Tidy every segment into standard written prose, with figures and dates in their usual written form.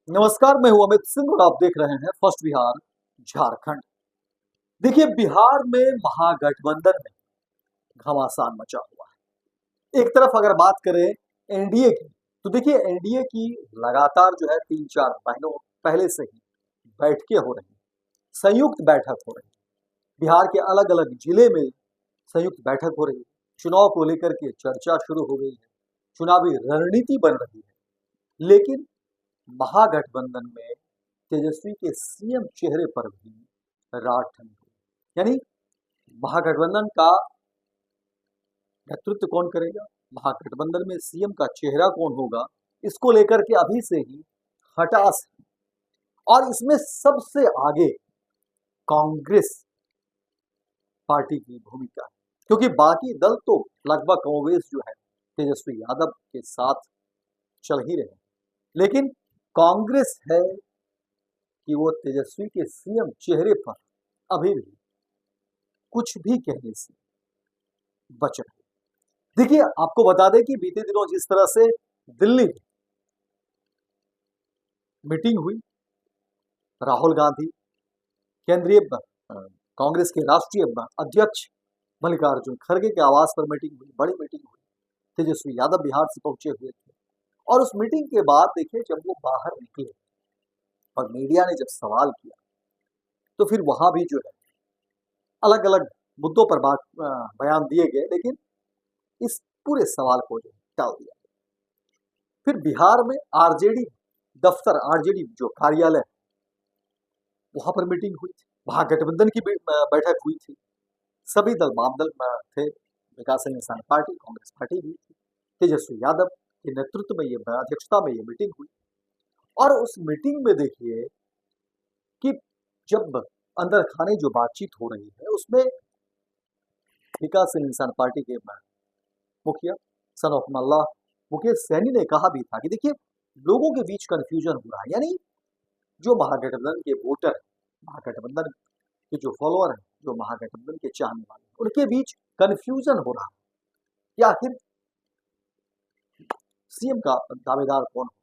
नमस्कार, मैं हूं अमित सिंह और आप देख रहे हैं फर्स्ट बिहार झारखंड। देखिए, बिहार में महागठबंधन में घमासान मचा हुआ है। एक तरफ अगर बात करें एनडीए की, तो देखिए एनडीए की लगातार जो है 3-4 महीनों पहले से ही बैठकें हो रही हैं, संयुक्त बैठक हो रही है। बिहार के अलग अलग जिले में संयुक्त बैठक हो रही है। चुनाव को लेकर के चर्चा शुरू हो गई है, चुनावी रणनीति बन रही है। लेकिन महागठबंधन में तेजस्वी के सीएम चेहरे पर भी रार ठंडी हुई। यानी महागठबंधन का नेतृत्व कौन करेगा, महागठबंधन में सीएम का चेहरा कौन होगा, इसको लेकर के अभी से ही खटास है। और इसमें सबसे आगे कांग्रेस पार्टी की भूमिका है, क्योंकि बाकी दल तो लगभग कांग्रेस जो है तेजस्वी यादव के साथ चल ही रहे हैं। लेकिन कांग्रेस है कि वो तेजस्वी के सीएम चेहरे पर अभी भी कुछ भी कहने से बच रहे। देखिए, आपको बता दें कि बीते दिनों जिस तरह से दिल्ली में मीटिंग हुई, राहुल गांधी केंद्रीय कांग्रेस के राष्ट्रीय अध्यक्ष मल्लिकार्जुन खड़गे के आवास पर मीटिंग हुई, बड़ी मीटिंग हुई। तेजस्वी यादव बिहार से पहुंचे हुए थे और उस मीटिंग के बाद देखिए जब वो बाहर निकले और मीडिया ने जब सवाल किया, तो फिर वहां भी जो है अलग अलग मुद्दों पर बयान दिए गए, लेकिन इस पूरे सवाल को जो टाल दिया। फिर बिहार में आरजेडी दफ्तर, आरजेडी जो कार्यालय, वहां पर मीटिंग हुई थी, महागठबंधन की बैठक हुई थी। सभी दल वामदल थे, विकासशील इंसान पार्टी, कांग्रेस पार्टी भी थी। तेजस्वी यादव के नेतृत्व में ये अध्यक्षता में ये मीटिंग हुई और उस मीटिंग में देखिए कि जब अंदर खाने जो बातचीत हो रही है उसमें विकासशील इंसान पार्टी के मुखिया सन ऑफ मल्ला मुकेश सैनी ने कहा भी था कि देखिए लोगों के बीच कंफ्यूजन हो रहा है। यानी जो महागठबंधन के वोटर, महागठबंधन के जो फॉलोअर हैं, जो महागठबंधन के चाहने वाले हैं, उनके बीच कंफ्यूजन हो रहा है कि आखिर सीएम का दावेदार कौन हो।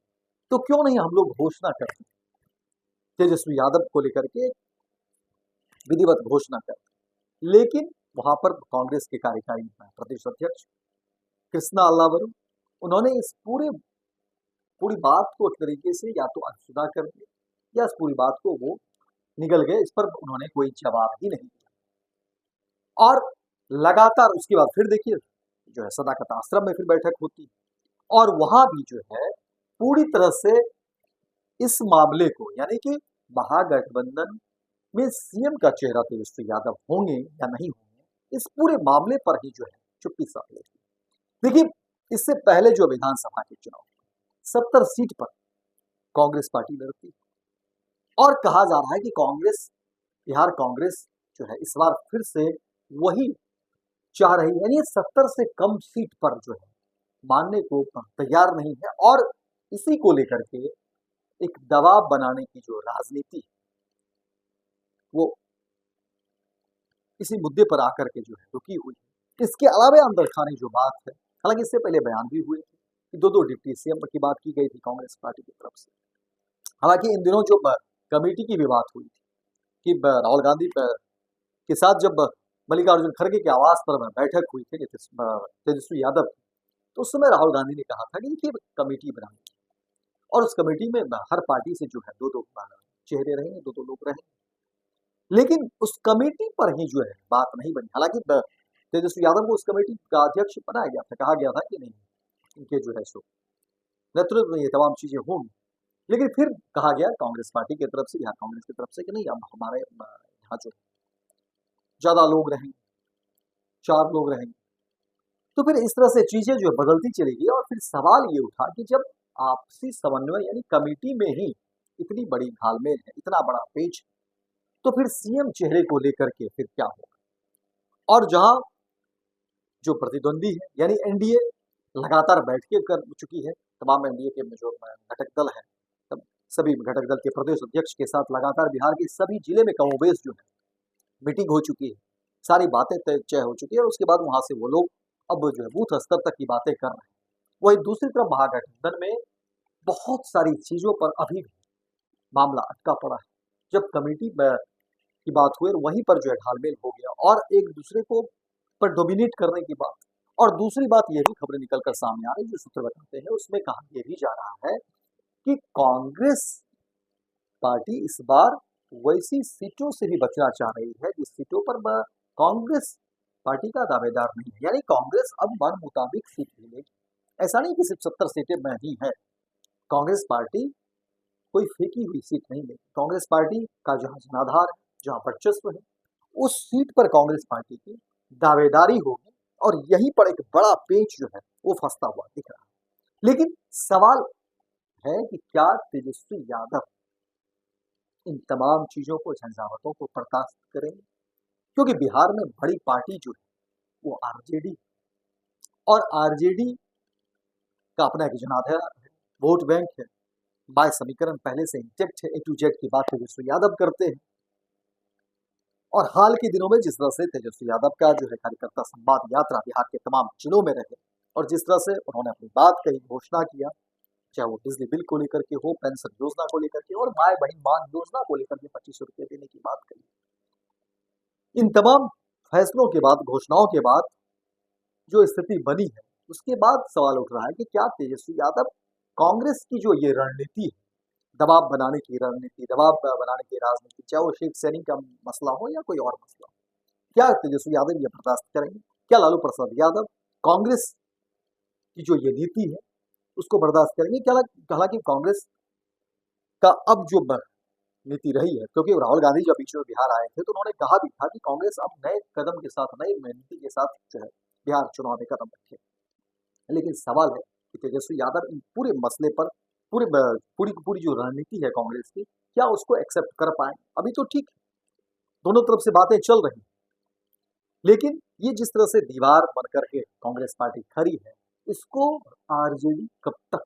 तो क्यों नहीं हम लोग घोषणा करते, तेजस्वी यादव को लेकर के विधिवत घोषणा करते। लेकिन वहां पर कांग्रेस के कार्यकारी प्रदेश अध्यक्ष कृष्णा अल्लावरू, उन्होंने इस पूरी बात को एक तरीके से या तो अनसुना कर दिया या इस पूरी बात को वो निकल गए, इस पर उन्होंने कोई जवाब ही नहीं दिया। और लगातार उसके बाद फिर देखिए जो है सदाकत आश्रम में फिर बैठक होती और वहां भी जो है पूरी तरह से इस मामले को, यानी कि महागठबंधन में सीएम का चेहरा तेजस्वी यादव होंगे या नहीं होंगे, इस पूरे मामले पर ही जो है चुप्पी साध लेती। देखिए, इससे पहले जो विधानसभा के चुनाव 70 सीट पर कांग्रेस पार्टी लड़ती और कहा जा रहा है कि कांग्रेस, बिहार कांग्रेस जो है इस बार फिर से वही चाह रही है, यानी 70 से कम सीट पर जो है मानने को तैयार नहीं है। और इसी को लेकर के एक दबाव बनाने की जो राजनीति वो इसी मुद्दे पर आकर के जो है रुकी हुई है। इसके अलावा अंदर खाने जो बात है, हालांकि इससे पहले बयान भी हुए थे कि दो डिप्टी सीएम की बात की गई थी कांग्रेस पार्टी की तरफ से। हालांकि इन दिनों जो कमेटी की भी बात हुई थी कि राहुल गांधी के साथ जब मल्लिकार्जुन खड़गे के आवास पर बैठक हुई थी तेजस्वी यादव, तो उस समय राहुल गांधी ने कहा था कि देखिए कमेटी बनानी और उस कमेटी में हर पार्टी से जो है दो चेहरे रहेंगे, दो लोग रहेंगे। लेकिन उस कमेटी पर ही जो है बात नहीं बनी। हालांकि तेजस्वी यादव को उस कमेटी का अध्यक्ष बनाया गया था, कहा गया था कि नहीं इनके जो है सो नेतृत्व में ये तमाम चीजें होंगी। लेकिन फिर कहा गया कांग्रेस पार्टी की तरफ से, बिहार कांग्रेस की तरफ से कि नहीं, अब हमारे यहाँ जो ज्यादा लोग रहेंगे, 4 लोग रहेंगे। तो फिर इस तरह से चीजें जो बदलती चली गई और फिर सवाल ये उठा कि जब आपसी समन्वय यानी कमेटी में ही इतनी बड़ी घालमेल है, इतना बड़ा पेच, तो फिर सीएम चेहरे को लेकर के फिर क्या होगा। और जहां जो प्रतिद्वंदी है यानी एनडीए लगातार बैठकें कर चुकी है, तमाम एनडीए के जो घटक दल है, तब सभी घटक दल के प्रदेश अध्यक्ष के साथ लगातार बिहार के सभी जिले में कमोबेश जो है मीटिंग हो चुकी है, सारी बातें तय हो चुकी है। और उसके बाद वहां से वो लोग अब जो है बूथ स्तर तक की बातें कर रहे हैं। वही दूसरी तरफ महागठबंधन में बहुत सारी चीजों पर अभी भी मामला अटका पड़ा है। जब कमेटी की बात हुई और वहीं पर जो है घालमेल हो गया और एक दूसरे को पर डोमिनेट करने की बात। और दूसरी बात ये भी खबरें निकल कर सामने आ रही जो सूत्र बताते हैं उसमें कहा यह भी जा रहा है कि कांग्रेस पार्टी इस बार वैसी सीटों से भी बचना चाह रही है जिस सीटों पर कांग्रेस पार्टी का दावेदार नहीं है। यानी कांग्रेस अब मन मुताबिक सीट मिलेगी। ऐसा नहीं कि सिर्फ 70 सीटें में ही है। कांग्रेस पार्टी कोई फेंकी हुई सीट नहीं है। कांग्रेस पार्टी का जहां जनाधार है, जहां वर्चस्व है, उस सीट पर कांग्रेस पार्टी की दावेदारी होगी और यहीं पर एक बड़ा पेंच जो है वो फंसता हुआ दिख रहा है। लेकिन सवाल है कि क्या तेजस्वी यादव इन तमाम चीजों को, झंझावातों को बर्दाश्त करेंगे? क्योंकि बिहार में बड़ी पार्टी जो है वो आरजेडी, और आरजेडी का अपना एक जनाधार है, वोट बैंक है, बाय समीकरण पहले से इंटेक्ट है। ए टू जेड की बात तेजस्वी यादव करते हैं। और हाल के दिनों में जिस तरह से तेजस्वी यादव का जो है कार्यकर्ता संवाद यात्रा बिहार के तमाम जिलों में रहे और जिस तरह से उन्होंने अपनी बात कही, घोषणा किया, चाहे वो बिजली बिल को लेकर के हो, पेंशन योजना को लेकर के और माए बहन मान योजना को लेकर के 2500 रुपये देने की बात कही। इन तमाम फैसलों के बाद, घोषणाओं के बाद जो स्थिति बनी है, उसके बाद सवाल उठ रहा है कि क्या तेजस्वी यादव कांग्रेस की जो ये रणनीति है, दबाव बनाने की रणनीति, दबाव बनाने की राजनीति, चाहे वो शिव सैनी का मसला हो या कोई और मसला हो, क्या तेजस्वी यादव ये बर्दाश्त करेंगे? क्या लालू प्रसाद यादव कांग्रेस की जो ये नीति है उसको बर्दाश्त करेंगे? क्या हालांकि कांग्रेस का अब जो नीति रही है, क्योंकि राहुल गांधी जब बीच में बिहार आए थे तो उन्होंने कहा भी था कि कांग्रेस अब नए कदम के साथ, नई नीति के साथ जो है बिहार चुनाव में कदम रखे। लेकिन सवाल है कि तेजस्वी यादव इन पूरे मसले पर, पूरी पूरी जो रणनीति है कांग्रेस की, क्या उसको एक्सेप्ट कर पाए? अभी तो ठीक है, दोनों तरफ से बातें चल रही, लेकिन ये जिस तरह से दीवार बन करके कांग्रेस पार्टी खड़ी है, इसको आरजेडी कब तक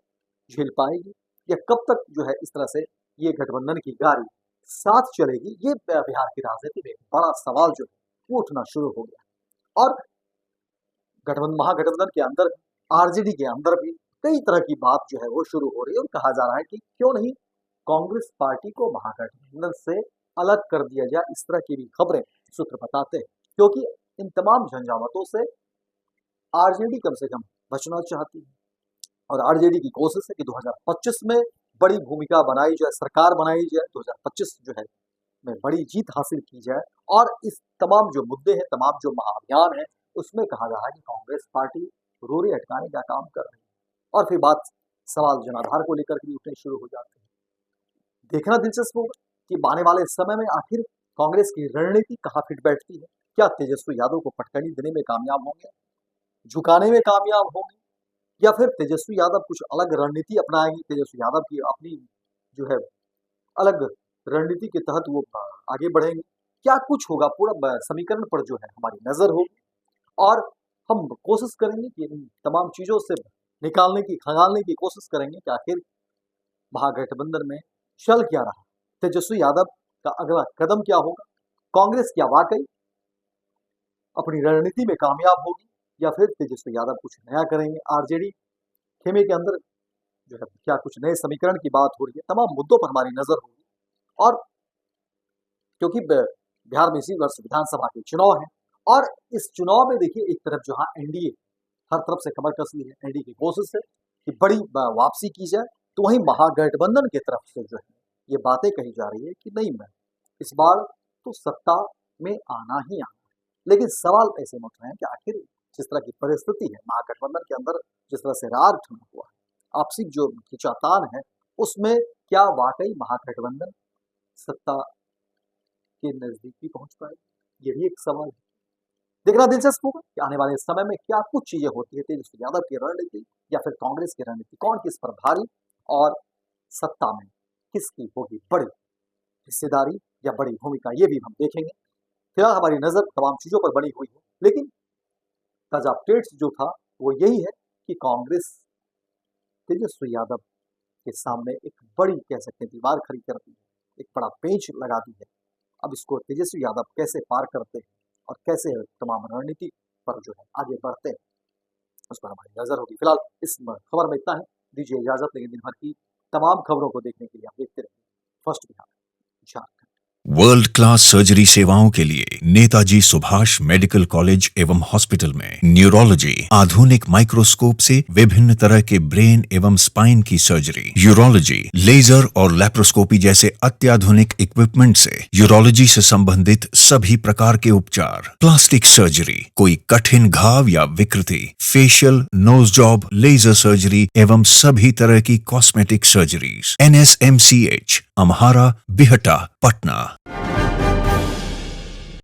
झेल पाएगी या कब तक जो है इस तरह से ये गठबंधन की गाड़ी साथ चलेगी? ये बिहार की राजनीति में बड़ा सवाल जो है वो उठना शुरू हो गया। और महागठबंधन के अंदर, आरजेडी के अंदर भी कई तरह की बात जो है वो शुरू हो रही है और कहा जा रहा है कि क्यों नहीं कांग्रेस पार्टी को महागठबंधन से अलग कर दिया जाए। इस तरह की भी खबरें सूत्र बताते हैं, क्योंकि इन तमाम झंझावातों से आरजेडी कम से कम बचना चाहती है और आरजेडी की कोशिश है कि 2025 में बड़ी भूमिका बनाई जाए, सरकार बनाई जाए, 2025 जो है में बड़ी जीत हासिल की जाए। और इस तमाम जो मुद्दे हैं, तमाम जो महाअभियान है, उसमें कहा जा रहा है कि कांग्रेस पार्टी रोरे अटकाने का काम कर रही है और फिर बात सवाल जनाधार को लेकर भी उठने शुरू हो जाते हैं। देखना दिलचस्प होगा कि आने वाले समय में आखिर कांग्रेस की रणनीति कहाँ फिट बैठती है। क्या तेजस्वी यादव को पटखनी देने में कामयाब होंगे, झुकाने में कामयाब होंगे, या फिर तेजस्वी यादव कुछ अलग रणनीति अपनाएंगे? तेजस्वी यादव की अपनी जो है अलग रणनीति के तहत वो आगे बढ़ेंगे। क्या कुछ होगा, पूरा समीकरण पर जो है हमारी नजर होगी और हम कोशिश करेंगे कि इन तमाम चीजों से निकालने की, खंगालने की कोशिश करेंगे कि आखिर महागठबंधन में चल क्या रहा, तेजस्वी यादव का अगला कदम क्या होगा, कांग्रेस क्या वाकई अपनी रणनीति में कामयाब होगी या फिर तेजस्वी यादव कुछ नया करेंगे। आरजेडी खेमे के अंदर जो है क्या कुछ नए समीकरण की बात हो रही है। तमाम मुद्दों पर हमारी नजर होगी और क्योंकि बिहार में इसी वर्ष विधानसभा के चुनाव है और इस चुनाव में देखिए एक तरफ जहां एनडीए हर तरफ से कमर कस ली है, एनडीए की कोशिश है कि बड़ी वापसी की जाए, तो वहीं महागठबंधन की तरफ से जो है ये बातें कही जा रही है कि नहीं, मैं इस बार तो सत्ता में आना ही आना। लेकिन सवाल ऐसे उठ रहे हैं कि आखिर जिस तरह की परिस्थिति है महागठबंधन के अंदर, जिस तरह से रार ठना हुआ है, आपसी जो खिंचातान है, उसमें क्या वाकई महागठबंधन सत्ता के नजदीक भी पहुंच पाए? ये भी एक सवाल है। देखना दिलचस्प होगा कि आने वाले समय में क्या कुछ चीजें होती है, तेजस्वी यादव की रणनीति या फिर कांग्रेस की रणनीति, कौन किस पर भारी और सत्ता में किसकी होगी बड़ी हिस्सेदारी या बड़ी भूमिका, ये भी हम देखेंगे। फिलहाल हमारी नजर तमाम चीजों पर बनी हुई है, लेकिन ताजा अपडेट्स जो था वो यही है कि कांग्रेस तेजस्वी यादव के सामने एक बड़ी, कह सकते हैं, दीवार खड़ी कर दी है, एक बड़ा पेंच लगा दी है। अब इसको तेजस्वी यादव कैसे पार करते हैं और कैसे तमाम रणनीति पर जो है आगे बढ़ते हैं, उस पर हमारी नजर होगी। फिलहाल इस खबर में इतना है, दीजिए इजाजत, लेकिन दिन भर की तमाम खबरों को देखने के लिए आप देखते रहिए। First Bihar Jharkhand. World class surgery सेवाओं के लिए नेताजी सुभाष मेडिकल कॉलेज एवं हॉस्पिटल में न्यूरोलॉजी, आधुनिक माइक्रोस्कोप से विभिन्न तरह के ब्रेन एवं स्पाइन की सर्जरी, यूरोलॉजी, लेजर और लैप्रोस्कोपी जैसे अत्याधुनिक इक्विपमेंट से यूरोलॉजी से संबंधित सभी प्रकार के उपचार, प्लास्टिक सर्जरी, कोई कठिन घाव या विकृति, facial, nose job, laser surgery एवं सभी तरह की cosmetic surgeries. NSMCH, Amhara, Bihta, Patna.